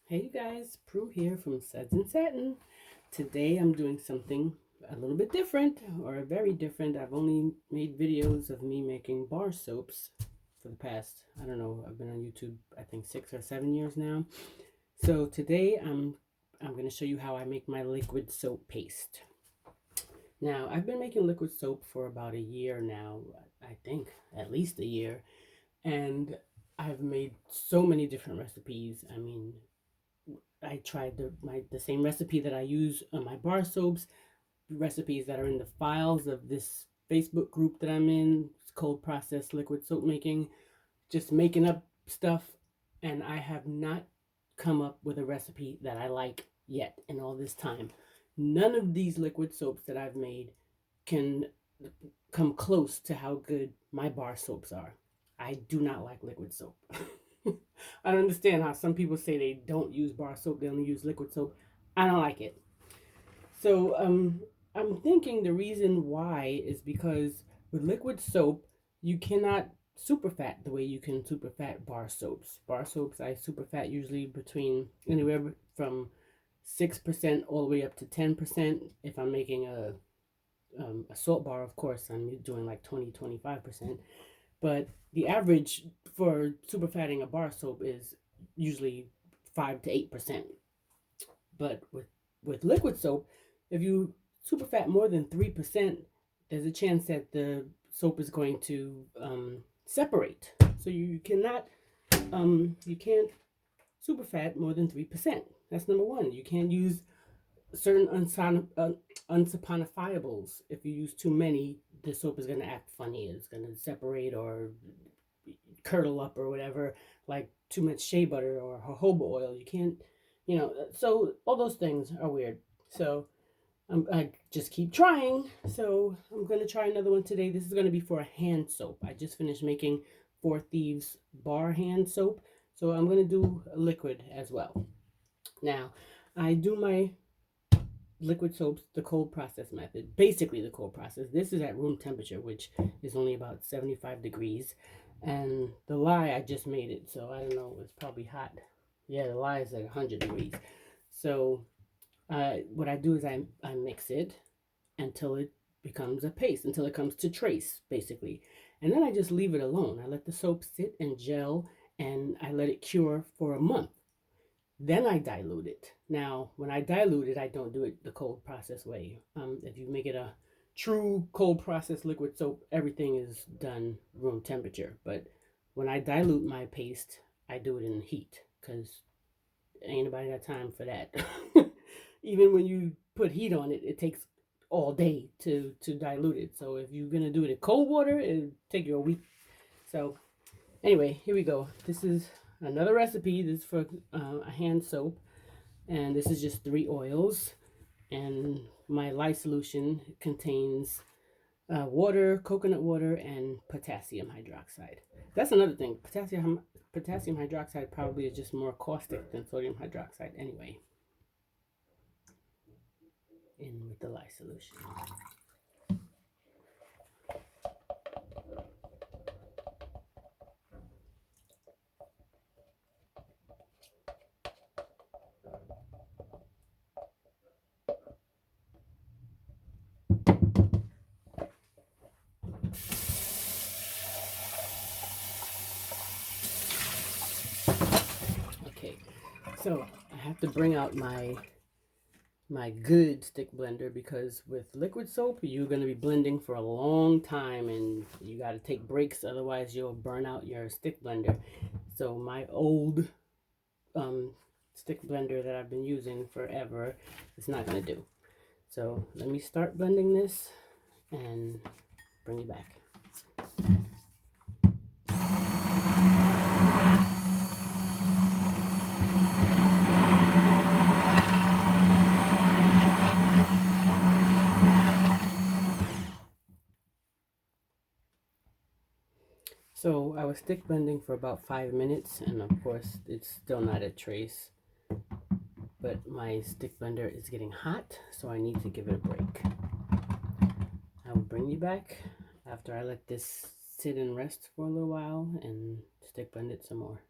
Hey you guys, Prue here from Suds and Satin. Today I'm doing something a little bit different, or very different. I've only made videos of me making bar soaps for the past, I don't know, I've been on YouTube I think 6 or 7 years now. So today I'm going to show you how I make my liquid soap paste. Now, I've been making liquid soap for about a year now, I think, at least a year, and I've made so many different recipes. I mean, I tried the same recipe that I use on my bar soaps, recipes that are in the files of this Facebook group that I'm in. It's cold process liquid soap making, just making up stuff, and I have not come up with a recipe that I like yet in all this time. None of these liquid soaps that I've made can come close to how good my bar soaps are. I do not like liquid soap. I don't understand how some people say they don't use bar soap, they only use liquid soap. I don't like it. So I'm thinking the reason why is because with liquid soap, you cannot superfat the way you can superfat bar soaps. Bar soaps, I superfat usually between anywhere from 6% all the way up to 10%. If I'm making a salt bar, of course, I'm doing like 25%. But the average for superfatting a bar soap is usually 5 to 8%. But with liquid soap, if you superfat more than 3%, there's a chance that the soap is going to separate. So you can't superfat more than 3%. That's number one. You can't use certain unsaponifiables. If you use too many, the soap is going to act funny. It's going to separate or curdle up or whatever, like too much shea butter or jojoba oil. You can't, so all those things are weird. So I just keep trying. So I'm going to try another one today. This is going to be for a hand soap. I just finished making Four Thieves bar hand soap. So I'm going to do a liquid as well. Now, I do my liquid soaps the cold process method, basically the cold process. This is at room temperature, which is only about 75 degrees. And the lye, I just made it, so I don't know, it's probably hot. Yeah, the lye is like 100 degrees. So what I do is I mix it until it becomes a paste, until it comes to trace, basically. And then I just leave it alone. I let the soap sit and gel, and I let it cure for a month. Then I dilute it. Now, when I dilute it, I don't do it the cold process way. If you make it a true cold process liquid soap, everything is done room temperature. But when I dilute my paste, I do it in heat because ain't nobody got time for that. Even when you put heat on it, it takes all day to dilute it. So if you're gonna do it in cold water, it'll take you a week. So anyway, here we go. This is another recipe. This is for a hand soap, and this is just 3 oils. And my lye solution contains water, coconut water, and potassium hydroxide. That's another thing. Potassium hydroxide probably is just more caustic than sodium hydroxide anyway. In with the lye solution. Okay, so I have to bring out my good stick blender because with liquid soap you're going to be blending for a long time and you got to take breaks, otherwise you'll burn out your stick blender. So my old stick blender that I've been using forever is not going to do. So let me start blending this and bring you back. So I was stick blending for about 5 minutes, and of course it's still not a trace, but my stick blender is getting hot, so I need to give it a break. I will bring you back after I let this sit and rest for a little while and stick blend it some more.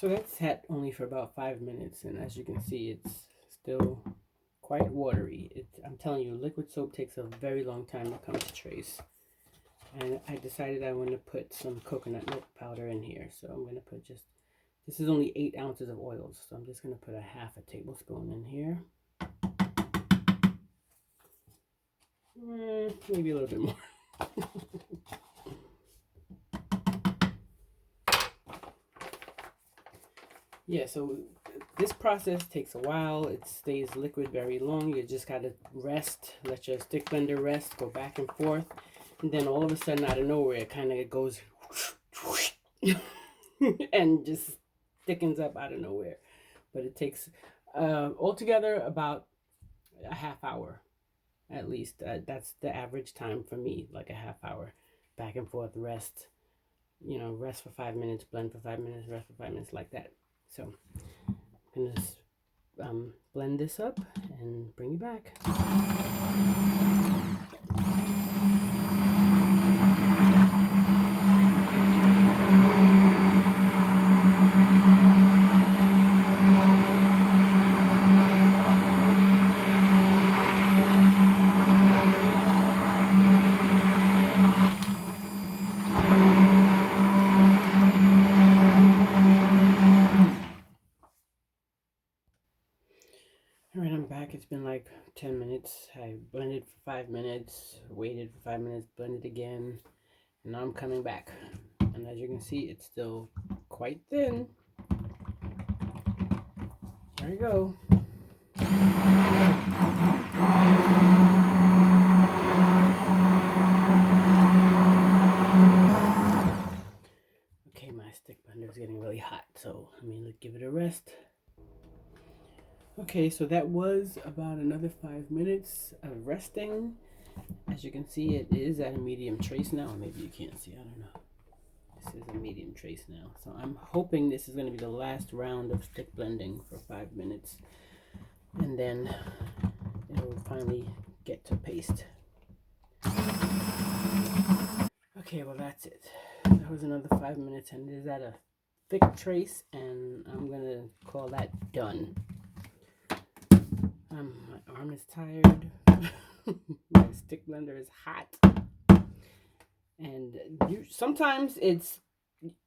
So that sat only for about 5 minutes, and as you can see, it's still quite watery. I'm telling you, liquid soap takes a very long time to come to trace. And I decided I want to put some coconut milk powder in here. So I'm going to put just, this is only 8 ounces of oils. So I'm just going to put a half a tablespoon in here. Maybe a little bit more. Yeah, so this process takes a while. It stays liquid very long. You just got to rest, let your stick blender rest, go back and forth. And then all of a sudden, out of nowhere, it kind of goes and just thickens up out of nowhere. But it takes altogether about a half hour, at least. That's the average time for me, like a half hour. Back and forth, rest, you know, rest for 5 minutes, blend for 5 minutes, rest for 5 minutes, like that. So I'm going to blend this up and bring you back. Alright, I'm back. It's been like 10 minutes. I blended for 5 minutes, waited for 5 minutes, blended again, and now I'm coming back. And as you can see, it's still quite thin. There you go. Okay, my stick blender is getting really hot, so let me give it a rest. Okay, so that was about another 5 minutes of resting. As you can see, it is at a medium trace now. Maybe you can't see, I don't know. This is a medium trace now. So I'm hoping this is going to be the last round of stick blending for 5 minutes. And then it'll finally get to paste. Okay, well that's it. That was another 5 minutes, and it is at a thick trace, and I'm going to call that done. My arm is tired. My stick blender is hot, and sometimes it's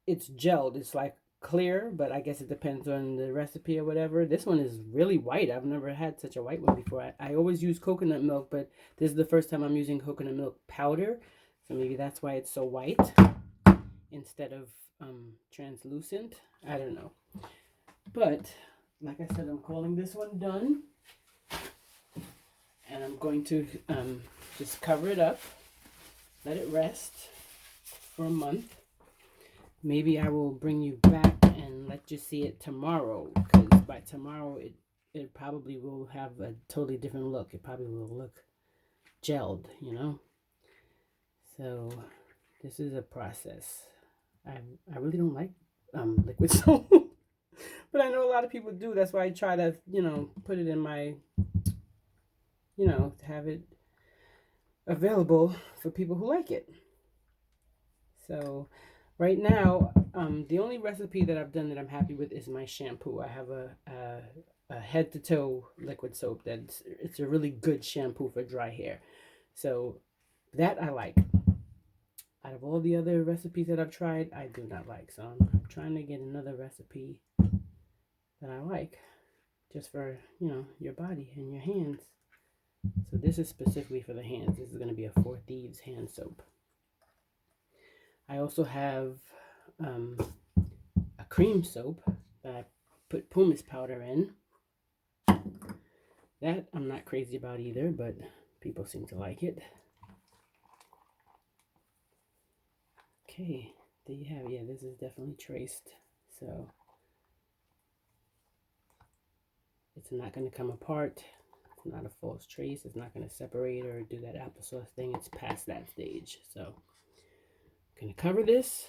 gelled. It's like clear, but I guess it depends on the recipe or whatever. This one is really white. I've never had such a white one before. I always use coconut milk, but this is the first time I'm using coconut milk powder, so maybe that's why it's so white instead of translucent. I don't know, but like I said, I'm calling this one done. And I'm going to just cover it up, let it rest for a month. Maybe I will bring you back and let you see it tomorrow, because by tomorrow it probably will have a totally different look. It probably will look gelled, you know. So this is a process. I really don't like liquid soap, but I know a lot of people do. That's why I try to, you know, put it in my, you know, have it available for people who like it. So right now, the only recipe that I've done that I'm happy with is my shampoo. I have a head to toe liquid soap it's a really good shampoo for dry hair. So that I like. Out of all the other recipes that I've tried, I do not like. So I'm trying to get another recipe that I like, just for, you know, your body and your hands. So this is specifically for the hands. This is going to be a 4 Thieves hand soap. I also have a cream soap that I put pumice powder in. That I'm not crazy about either, but people seem to like it. Okay, there you have it. Yeah, this is definitely traced. So it's not going to come apart. It's not a false trace. It's not going to separate or do that applesauce thing. It's past that stage. So I'm going to cover this,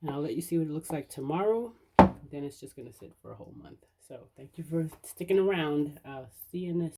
and I'll let you see what it looks like tomorrow. Then it's just going to sit for a whole month. So thank you for sticking around. I'll see you in this.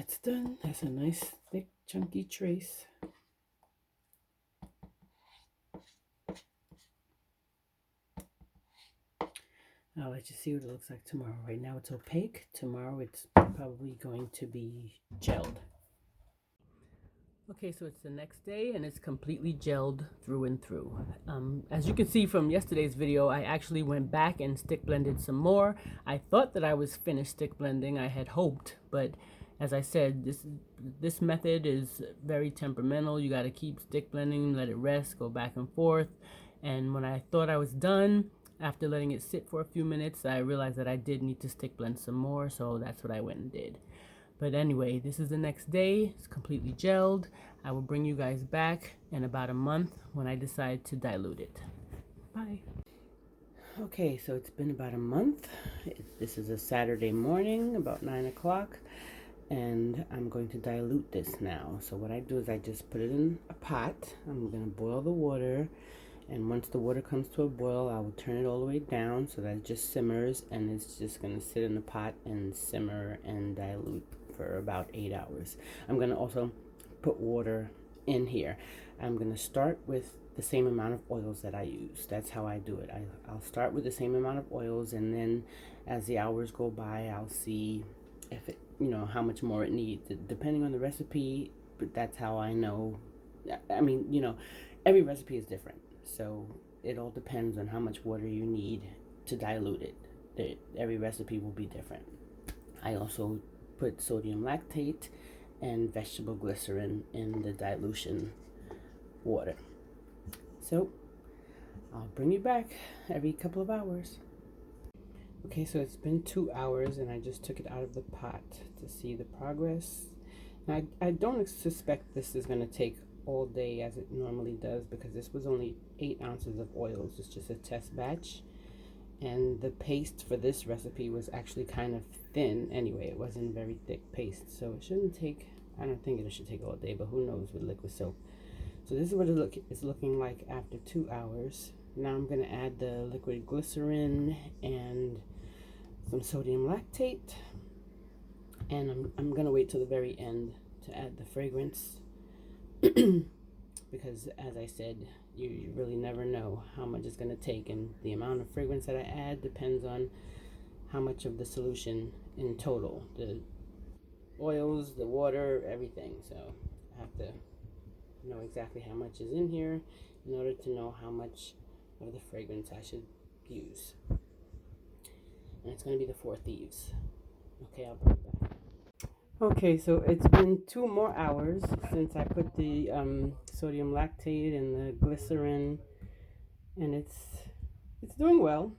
that's done. That's a nice thick chunky trace. I'll let you see what it looks like tomorrow. Right now it's opaque. Tomorrow it's probably going to be gelled. Okay, so it's the next day and it's completely gelled through and through. As you can see from yesterday's video, I actually went back and stick blended some more. I thought that I was finished stick blending. I had hoped, but as I said, this method is very temperamental. You got to keep stick blending, let it rest, go back and forth. And when I thought I was done, after letting it sit for a few minutes, I realized that I did need to stick blend some more, so that's what I went and did. But anyway, this is the next day. It's completely gelled. I will bring you guys back in about a month when I decide to dilute it. Bye. Okay, so it's been about a month. This is a Saturday morning, about 9 o'clock, and I'm going to dilute this now. So what I do is I just put it in a pot. I'm going to boil the water. And once the water comes to a boil, I will turn it all the way down so that it just simmers, and it's just going to sit in the pot and simmer and dilute for about 8 hours. I'm going to also put water in here. I'm going to start with the same amount of oils that I use. That's how I do it. I'll start with the same amount of oils, and then as the hours go by, I'll see if it, how much more it needs, depending on the recipe. But that's how I know. I mean, every recipe is different. So it all depends on how much water you need to dilute it. Every recipe will be different. I also put sodium lactate and vegetable glycerin in the dilution water. So I'll bring you back every couple of hours. Okay, so it's been 2 hours and I just took it out of the pot to see the progress. And I don't suspect this is going to take all day as it normally does, because this was only 8 ounces of oils. It's just a test batch, and the paste for this recipe was actually kind of thin anyway. It wasn't very thick paste, so it shouldn't take, I don't think it should take all day, but who knows with liquid soap. So this is what it's looking like after 2 hours. Now I'm going to add the liquid glycerin and some sodium lactate, and I'm going to wait till the very end to add the fragrance. Because as I said, you really never know how much it's going to take, and the amount of fragrance that I add depends on how much of the solution in total, the oils, the water, everything. So I have to know exactly how much is in here in order to know how much of the fragrance I should use. And it's going to be the 4 Thieves. Okay, I'll bring it back. Okay, so it's been 2 more hours since I put the sodium lactate and the glycerin, and it's doing well.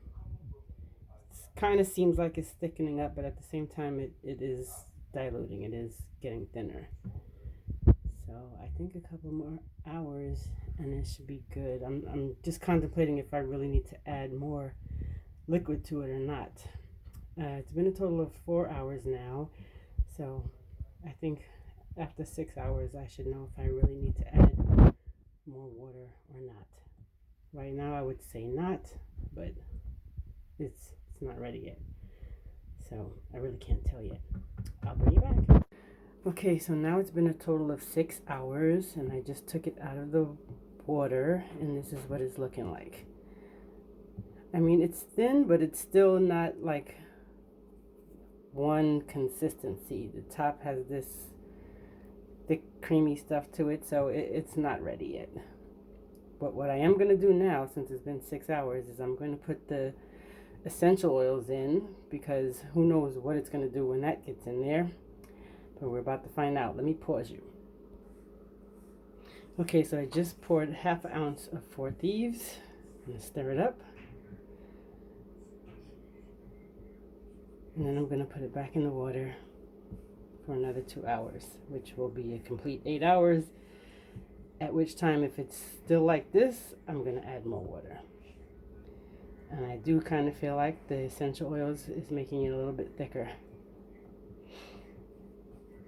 It kind of seems like it's thickening up, but at the same time it is diluting. It is getting thinner. So I think a couple more hours and it should be good. I'm just contemplating if I really need to add more liquid to it or not. It's been a total of 4 hours now. So I think after 6 hours, I should know if I really need to add more water or not. Right now, I would say not, but it's not ready yet. So I really can't tell yet. I'll bring you back. Okay, so now it's been a total of 6 hours, and I just took it out of the water, and this is what it's looking like. I mean, it's thin, but it's still not like one consistency. The top has this thick creamy stuff to it, so it's not ready yet. But what I am going to do now, since it's been 6 hours, is I'm going to put the essential oils in, because who knows what it's going to do when that gets in there. But we're about to find out. Let me pause you. Okay, so I just poured 1/2 ounce of 4 Thieves. I'm going to stir it up. And then I'm going to put it back in the water for another 2 hours, which will be a complete 8 hours, at which time, if it's still like this, I'm going to add more water. And I do kind of feel like the essential oils is making it a little bit thicker.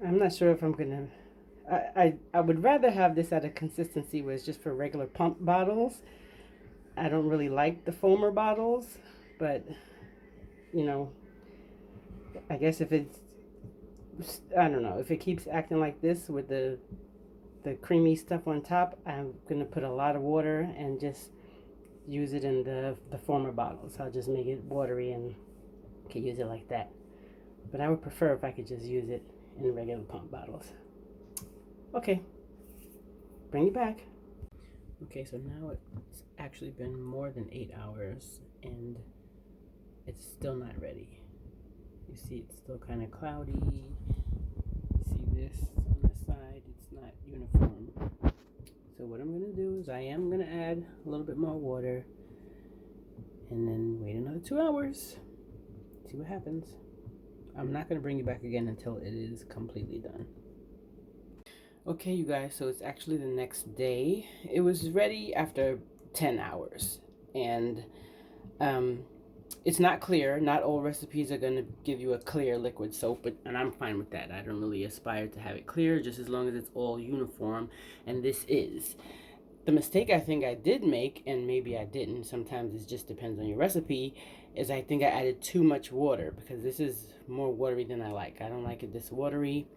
I'm not sure if I'm going to... I would rather have this at a consistency where it's just for regular pump bottles. I don't really like the foamer bottles, but, I guess if it's I don't know, if it keeps acting like this with the creamy stuff on top, I'm gonna put a lot of water and just use it in the former bottles. I'll just make it watery and can use it like that. But I would prefer if I could just use it in regular pump bottles. Okay, bring it back. Okay, so now it's actually been more than 8 hours and it's still not ready. You see it's still kind of cloudy. You see this on the side, it's not uniform. So what I'm gonna do is I am gonna add a little bit more water and then wait another 2 hours. See what happens. I'm not gonna bring you back again until it is completely done. Okay, you guys, so it's actually the next day. It was ready after 10 hours. And it's not clear. Not all recipes are going to give you a clear liquid soap, and I'm fine with that. I don't really aspire to have it clear, just as long as it's all uniform, and this is. The mistake I think I did make, and maybe I didn't, sometimes it just depends on your recipe, is I think I added too much water, because this is more watery than I like. I don't like it this watery,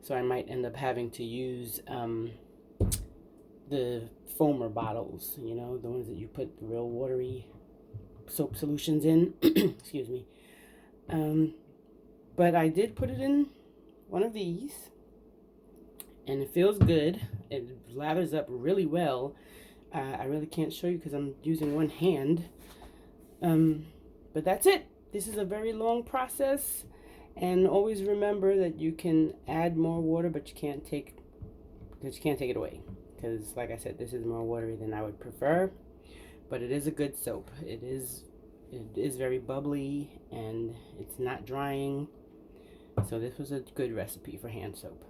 so I might end up having to use the foamer bottles, you know, the ones that you put the real watery soap solutions in. Excuse me. But I did put it in one of these, and it feels good. It lathers up really well. I really can't show you because I'm using one hand. But that's it. This is a very long process, and always remember that you can add more water, but you can't take it away, because like I said, this is more watery than I would prefer. But it is a good soap. It is very bubbly and it's not drying. So this was a good recipe for hand soap.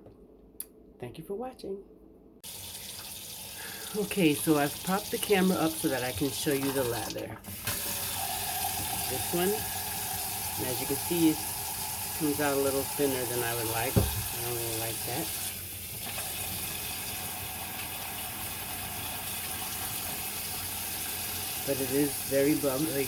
Thank you for watching. Okay, so I've propped the camera up so that I can show you the lather. This one, and as you can see, it comes out a little thinner than I would like. I don't really like that. But it is very bubbly.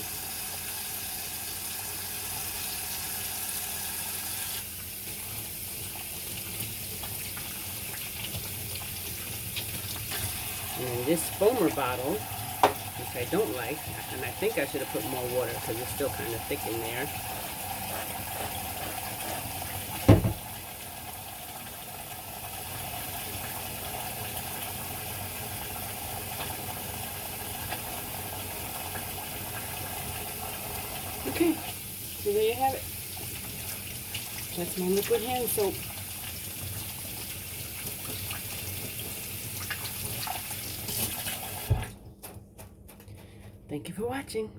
And then this foamer bottle, which I don't like, and I think I should have put more water because it's still kind of thick in there. Okay, so there you have it. That's my liquid hand soap. Thank you for watching.